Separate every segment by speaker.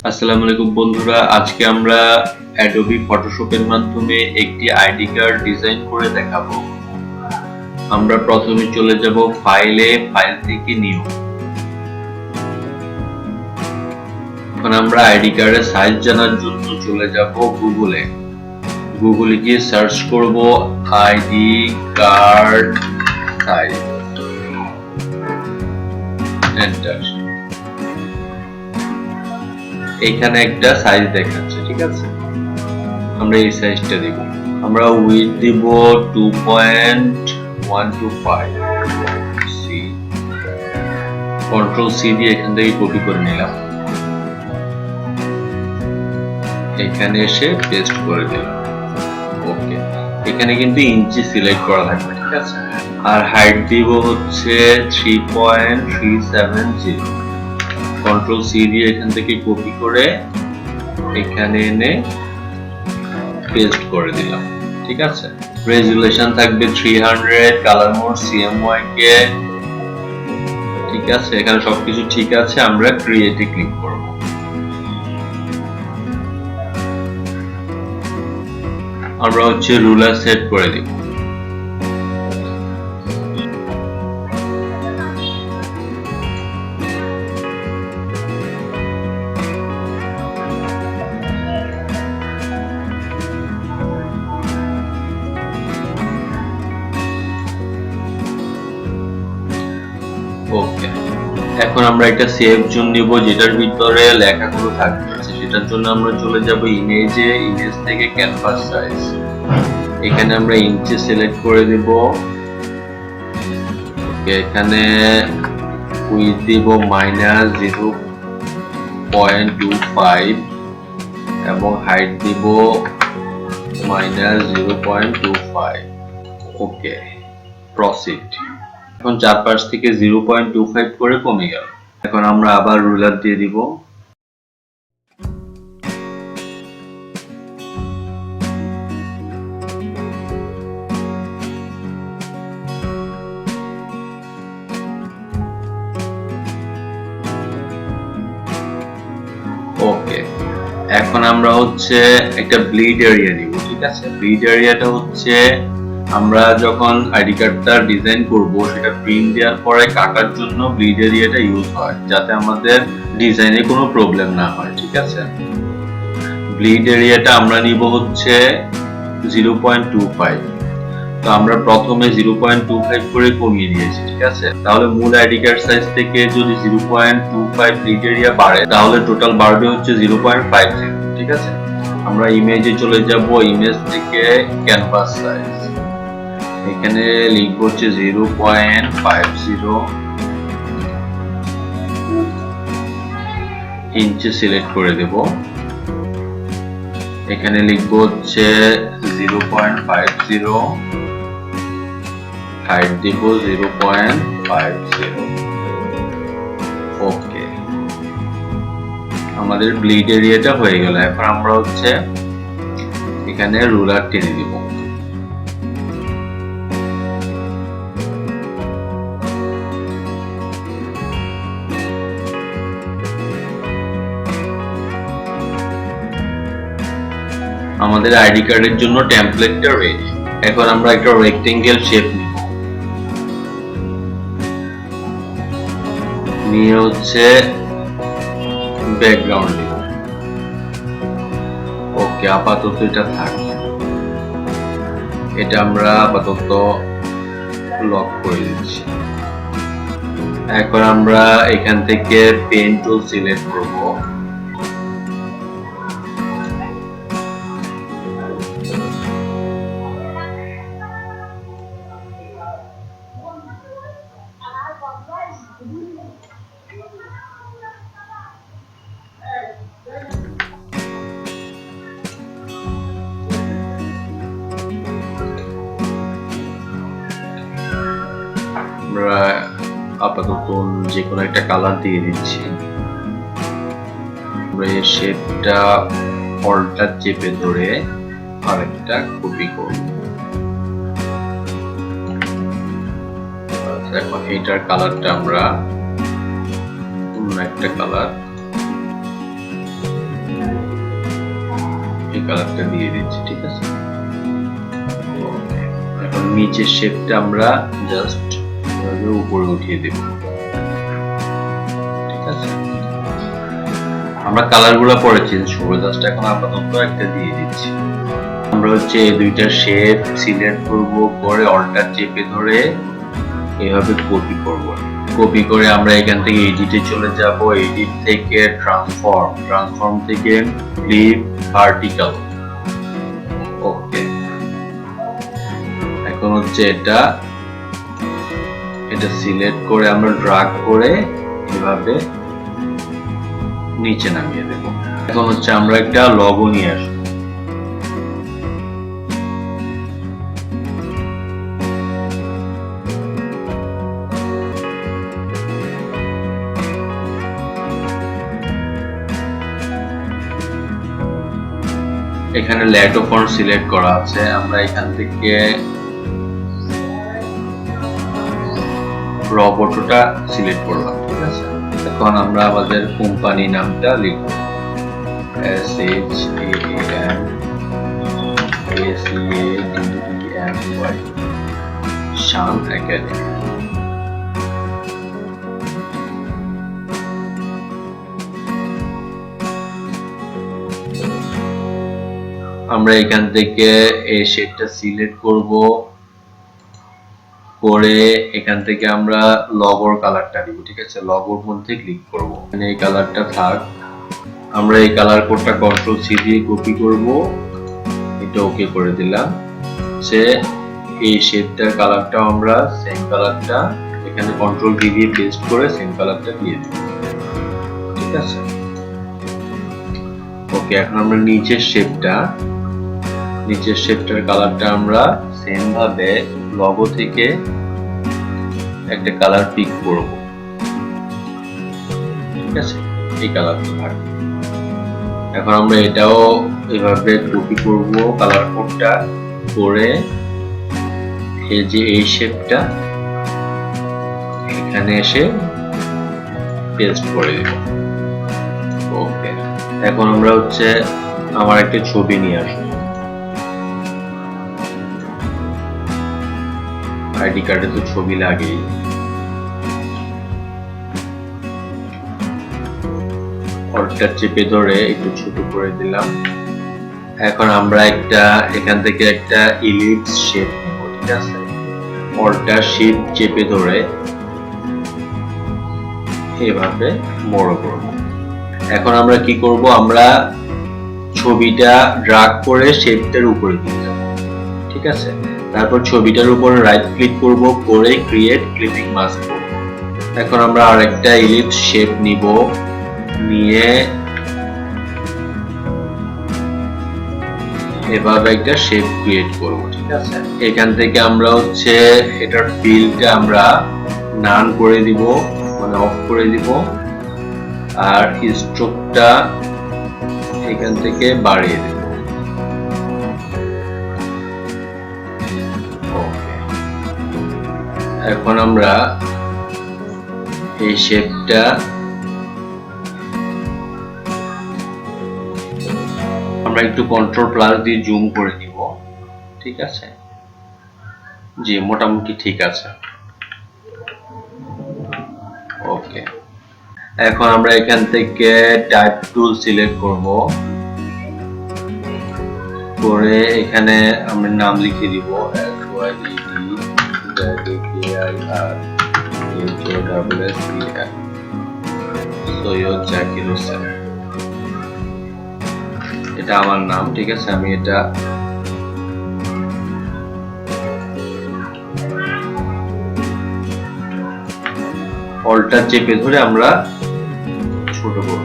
Speaker 1: আসসালামু আলাইকুম বন্ধুরা, আজকে আমরা অ্যাডোবি ফটোশপের মাধ্যমে একটি আইডি কার্ড ডিজাইন করে দেখাবো। আমরা প্রথমে চলে যাব ফাইলে, ফাইল থেকে নিউ। এখন আমরা আইডি কার্ডের সাইজ জানার জন্য চলে যাব গুগলে। গুগলে গিয়ে সার্চ করব আইডি কার্ড সাইজ, এন্টার। এখানে একটা সাইজ দেখাচ্ছে, ঠিক আছে, আমরা এই সাইজটা দিব। আমরা উইডথ দিব 2.125 সি। কন্ট্রোল সি দিয়ে এখান থেকে কপি করে নিলাম, এখানে এসে পেস্ট করে দিলাম। ওকে, এখানে কিন্তু ইঞ্চি সিলেক্ট করা থাকবে, ঠিক আছে। আর হাইট দিব হচ্ছে 3.370। কন্ট্রোল সি দিয়ে এখান থেকে কপি করে এখানে এনে পেস্ট করে দিলাম, ঠিক আছে। রেজুলেশন থাকবে 300, কালার মোড CMYK, ঠিক আছে। এখানে সবকিছু ঠিক আছে, আমরা ক্রিয়েটে ক্লিক করব। আমরা হচ্ছে রুলার সেট করে দিব। ওকে, এখন আমরা একটা সেভ জোন নিব যেটার ভিতরে লেখাগুলো থাকবে। সেটার জন্য আমরা চলে যাব ইমেজে, ইমেজ থেকে ক্যানভাস সাইজ। এখানে আমরা ইঞ্চি সিলেক্ট করে দেব। ওকে, এখানে উইডথ দিব -0.25 এবং হাইট দিব -0.25। ওকে, প্রসিড। এখন চারপাশ থেকে 0.25 করে কমে গেল। এখন আমরা আবার রুলার দিয়ে দিব। ওকে, এখন আমরা হচ্ছে একটা ব্লিড এরিয়া নিব, ঠিক আছে। ব্লিড এরিয়াটা হচ্ছে আমরা যখন আইডি কার্ডটা ডিজাইন করব সেটা প্রিন্ট দেওয়ার পরে কাটার জন্য ব্লিড এরিয়াটা ইউজ হয়, যাতে আমাদের ডিজাইনে কোনো প্রবলেম না হয়, ঠিক আছে। ব্লিড এরিয়াটা আমরা নিব হচ্ছে 0.25। তো আমরা প্রথমে 0.25 করে কমিয়ে দিয়েছি, ঠিক আছে। তাহলে মূল আইডি কার্ড সাইজ থেকে যদি 0.25 ব্লিড এরিয়া বাড়ে তাহলে টোটাল বাড়বে হচ্ছে 0.50, ঠিক আছে। আমরা ইমেজে চলে যাব, ইমেজ থেকে ক্যানভাস সাইজ, এখানে লিখব হচ্ছে 0.50 ইঞ্চি সিলেক্ট করে দেব। এখানে লিখব হচ্ছে 0.50, হাইট দিব 0.50। ওকে, আমাদের ব্লিড এরিয়াটা হয়ে গেল। এখন আমরা হচ্ছে এখানে রুলার টেনে দিব। আমাদের আইডি কার্ডের জন্য টেমপ্লেটটা রেডি। এখন আমরা একটা রেক্টেঙ্গেল শেপ নিব, নিয়ে হচ্ছে ব্যাকগ্রাউন্ড দিব। ওকে, আপাতত এটা থাক, এটা আমরা আপাতত লক করে দিচ্ছি। এখন আমরা এখান থেকে পেন টুল সিলেক্ট করব। আমরা আপাতত যে কোনো একটা কালার দিয়ে দিচ্ছি। আমরা এই শেপটা অল্টার চেপে ধরে আরেকটা কপি করব। এখন এটার কালারটা আমরা অন্য একটা কালার, এই কালারটা দিয়ে দিচ্ছি, ঠিক আছে। এখন নিচের শেপটা আমরা জাস্ট উপরে উঠিয়ে দেব, ঠিক আছে। আমরা কালার গুলা পরে চেঞ্জ করবো, জাস্ট এখন আপাতত একটা দিয়ে দিচ্ছি। আমরা হচ্ছে এই দুইটা শেপ সিলেক্ট করব, করে অল্টার চেপে ধরে এভাবে কপি করব। কপি করে আমরা এখান থেকে এডিটে চলে যাব, এডিট থেকে ট্রান্সফর্ম থেকে ফ্লিপ ভার্টিক্যাল। ওকে, এখন হচ্ছে এটা সিলেক্ট করে আমরা ড্রাগ করে এভাবে নিচে নামিয়ে দেব। এখন হচ্ছে আমরা একটা লগো নিয়ে আসবো। এখানে ল্যাটো ফন্ট সিলেক্ট করা আছে, আমরা এখান থেকে রবটটা সিলেক্ট করলাম, ঠিক আছে। এখন আমরা আমাদের কোম্পানি নামটা লিখব, SHANACADEMY, শান একাডেমি। আমরা এখান থেকে এই শেপটা সিলেক্ট করব, করে এখান থেকে আমরা লগোর কালারটা দিব, ঠিক আছে। লগোর মধ্যে ক্লিক করব, মানে এই কালারটা থাক। আমরা এই কালার কোডটা কন্ট্রোল সি দিয়ে কপি করব, এটা ওকে করে দিলাম। সে এই শেপটার কালারটাও আমরা সেম কালারটা এখানে কন্ট্রোল ভি দিয়ে পেস্ট করে সেম কালারটা দিয়ে দিব, ঠিক আছে। ওকে, এখন আমরা নিচের শেপটার কালারটা আমরা সেম ভাবে লগো থেকে একটা কালার পিক করব, ঠিক আছে। এই কালারটা থাকবে। এখন আমরা এটাও এভাবে কপি করব, কালার কোডটা করে এই যে এই শেপটা এখানে এসে পেস্ট করে দেব। ওকে, এখন আমরা হচ্ছে আমার একটা ছবি নিয়ে আসবো। আইডি কার্ডে তো ছবি লাগেই। অল্টার চেপে ধরে একটু ছোট করে দিলাম। এখন আমরা এখান থেকে একটা ইলিপস শেপ নেব, ঠিক আছে। অল্টার শিফট চেপে ধরে এভাবে বড় করব। এখন আমরা কি করব, আমরা ছবিটা ড্রাগ করে শেপটার উপরে দিয়ে যাব, ঠিক আছে। তারপর ছবিটার উপর রাইট ক্লিক করব, করে ক্রিয়েট ক্লিপিং মাস্ক করব। এখন আমরা আরেকটা ইলিপস শেপ নিব, নিয়ে এভাবে একটা শেপ ক্রিয়েট করব, ঠিক আছে। এখান থেকে আমরা হচ্ছে এটার ফিলটা আমরা নান করে দিব, মানে অফ করে দিব, আর স্ট্রোকটা এখান থেকে বাড়িয়ে দেব। এখন আমরা এই শেপটা আমরা একটু কন্ট্রোল প্লাস দিয়ে জুম করে দিব, ঠিক আছে। জি, মোটামুটি ঠিক আছে। ওকে, এখন আমরা এখান থেকে টাইপ টুল সিলেক্ট করব, করে এখানে আমরা নাম লিখে দিব সৈয়দ জাকির হোসেন। এটা আমার নাম, ঠিক আছে। আমি এটা অল্টার চেপে ধরে আমরা ছোট করব।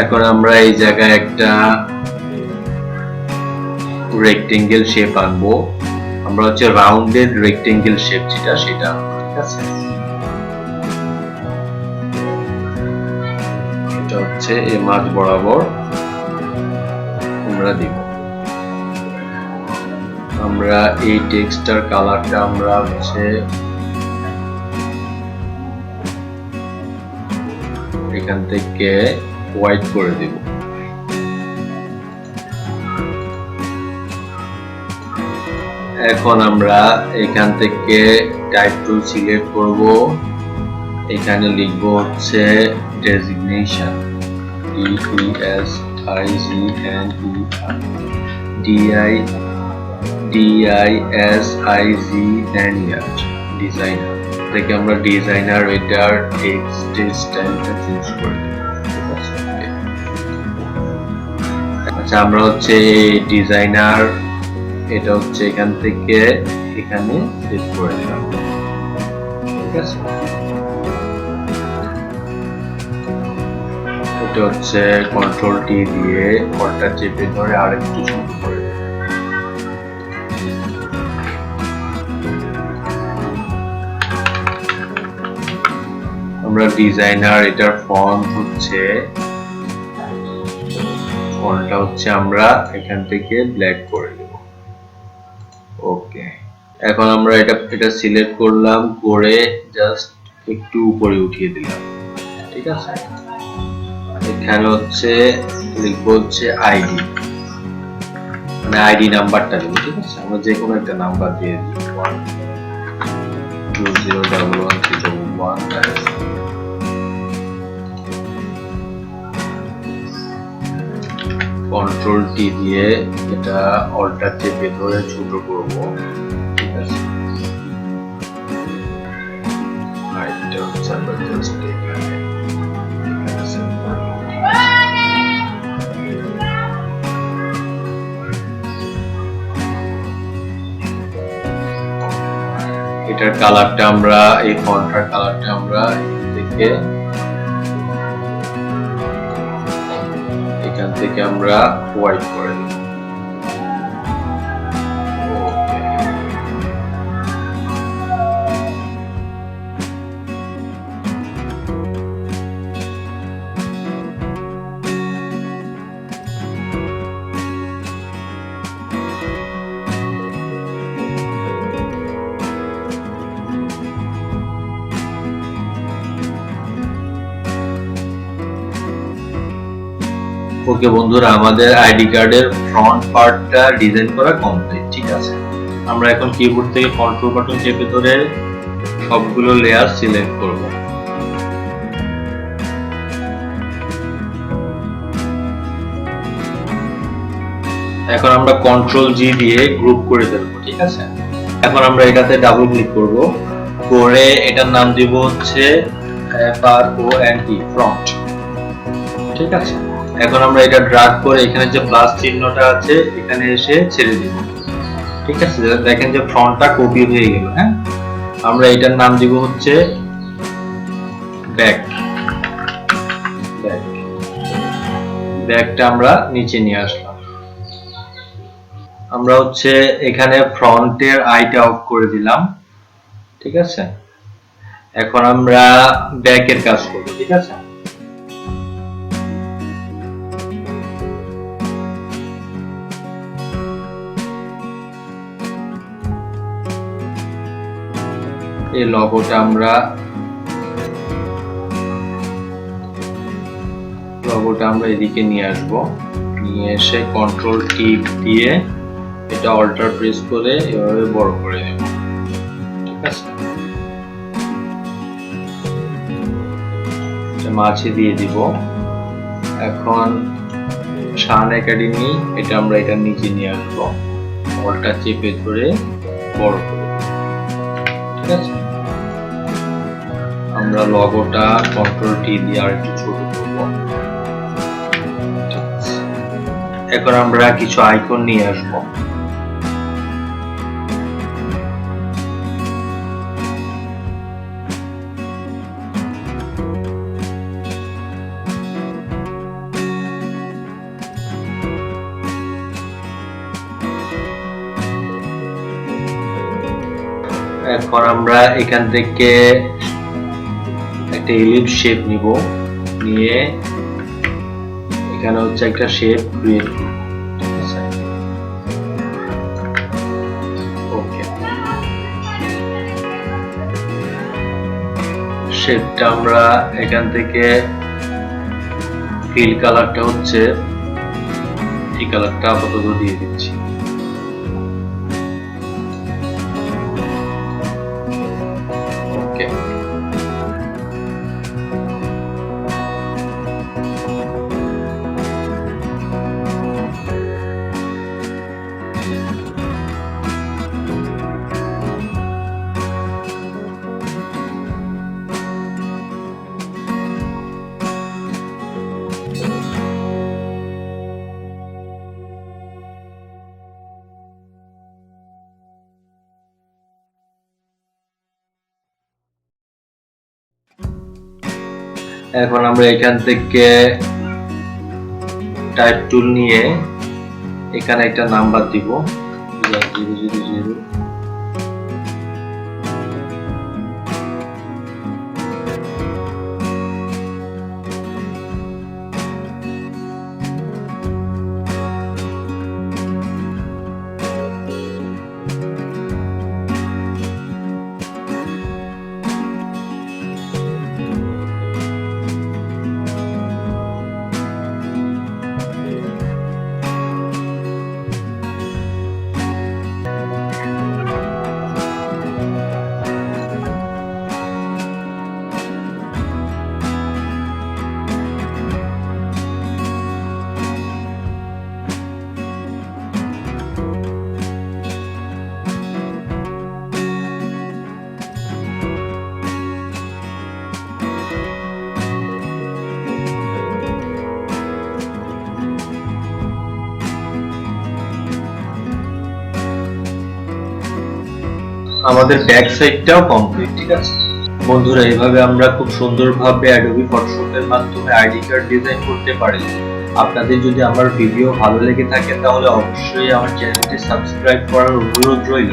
Speaker 1: এখন আমরা এই জায়গায় একটা রেক্টেঙ্গেল শেপ আনবো। আমরা হচ্ছে রাউন্ডেড রেক্টেঙ্গেল শেপ যেটা, সেটা, ঠিক আছে। এটা হচ্ছে এই মাঝ বরাবর আমরা দিব। আমরা এই টেক্সটার কালারটা আমরা হচ্ছে এখান থেকে হোয়াইট করে দেব। এখন আমরা এখান থেকে টাইপ টুল সিলেক্ট করব, এখানে লিখব হচ্ছে ডেজিগনেশন, DESIGNER, ডিজাইনার থেকে আমরা ডিজাইনার এটার টেক্সট স্টাইলটা চেঞ্জ করে দেব। আচ্ছা, আমরা হচ্ছে ডিজাইনার এটা হচ্ছে এখান থেকে এখানে সেট করে দিলাম। ঠিক আছে, এটা হচ্ছে কন্ট্রোল টি দিয়ে অল্টা চেপে ধরে আরেকটু ছোট করে দেব। আমরা ডিজাইনার এটার ফন্ট হচ্ছে ফন্টটা হচ্ছে আমরা এখান থেকে ব্ল্যাক করে দেব। ওকে, এখন আমরা এটা সিলেক্ট করলাম, করে জাস্ট একটু উপরে উঠিয়ে দিলাম। ঠিক আছে, এখানে হচ্ছে লিখবো হচ্ছে আইডি, মানে আইডি নাম্বারটা দেবো। ঠিক আছে, আমরা যে কোনো একটা নাম্বার দিয়ে দিই, 1201131 কন্ট্রোল টি দিয়ে এটা অল্টা চেপে ধরে ছোট করব। ঠিক আছে, এটা হচ্ছে আমরা জাস্ট এখানে সেট করব। এটার কালারটা আমরা এই ফন্টটার কালারটা আমরা এখান থেকে আমরা হোয়াইট করে দেব। ওকে বন্ধুরা, আমাদের আইডি কার্ডের ফ্রন্ট পার্টটা ডিজাইন করা কমপ্লিট। ঠিক আছে, আমরা এখন কিবোর্ড থেকে কন্ট্রোল বাটন চেপে ধরে সবগুলো লেয়ার সিলেক্ট করব। এখন আমরা কন্ট্রোল জি দিয়ে গ্রুপ করে দেব। ঠিক আছে, এখন আমরা এটাতে ডাবল ক্লিক করব, করে এটার নাম দিব হচ্ছে FRONT, ফ্রন্ট। ঠিক আছে, এখন আমরা এটা ড্র্যাগ করে এখানে যে প্লাস চিহ্নটা আছে এখানে এসে ছেড়ে দিব। ঠিক আছে, দেখেন যে ফ্রন্টটা কপি হয়ে গেল। হ্যাঁ, আমরা এটার নাম দিব হচ্ছে ব্যাক। ব্যাকটা আমরা নিচে নিয়ে আসলাম। আমরা হচ্ছে এখানে ফ্রন্টের আইটা অফ করে দিলাম। ঠিক আছে, এখন আমরা ব্যাকের কাজ করব। ঠিক আছে, এই লোগোটা আমরা এদিকে নিয়ে আসব, নিয়ে এসে কন্ট্রোল টি দিয়ে এটা অল্টার প্রেস করে এভাবে বড় করে দেব। ঠিক আছে, এটা মাঝে দিয়ে দিব। এখন শান একাডেমি এটা আমরা এটার নিচে নিয়ে আসবো, অল্টার চেপে ধরে বড় করে। ঠিক আছে, আমরা লোগোটা কন্ট্রোল টি দিয়ে আর একটু ছোট করব। এখন আমরা কিছু আইকন নিয়ে আসব। এখন আমরা এখান থেকে একটা এলিপস শেপ নিব, নিয়ে এখানে হচ্ছে একটা শেপ ক্রিয়েট করব। ঠিক আছে, ওকে, শেপটা আমরা এখান থেকে ফিল কালারটা হচ্ছে এই কালারটা আপাতত দিয়ে দিচ্ছি। ওকে, এখন আমরা এখান থেকে টাইপ টুল নিয়ে এখানে একটা নাম্বার দিব 000। আমাদের ব্যাক সাইডটাও কমপ্লিট। ঠিক আছে বন্ধুরা, এইভাবে আমরা খুব সুন্দরভাবে অ্যাডোবি ফটোশপের মাধ্যমে আইডি কার্ড ডিজাইন করতে পারি। আপনাদের যদি আমার ভিডিও ভালো লেগে থাকে তাহলে অবশ্যই আমার চ্যানেলটি সাবস্ক্রাইব করার অনুরোধ রইল।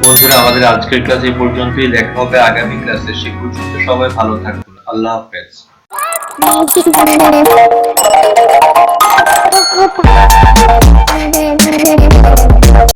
Speaker 1: বন্ধুরা, আমাদের আজকের ক্লাস এই পর্যন্তই। দেখা হবে আগামী ক্লাসে। সে পর্যন্ত সবাই ভালো থাকুন। আল্লাহ হাফেজ।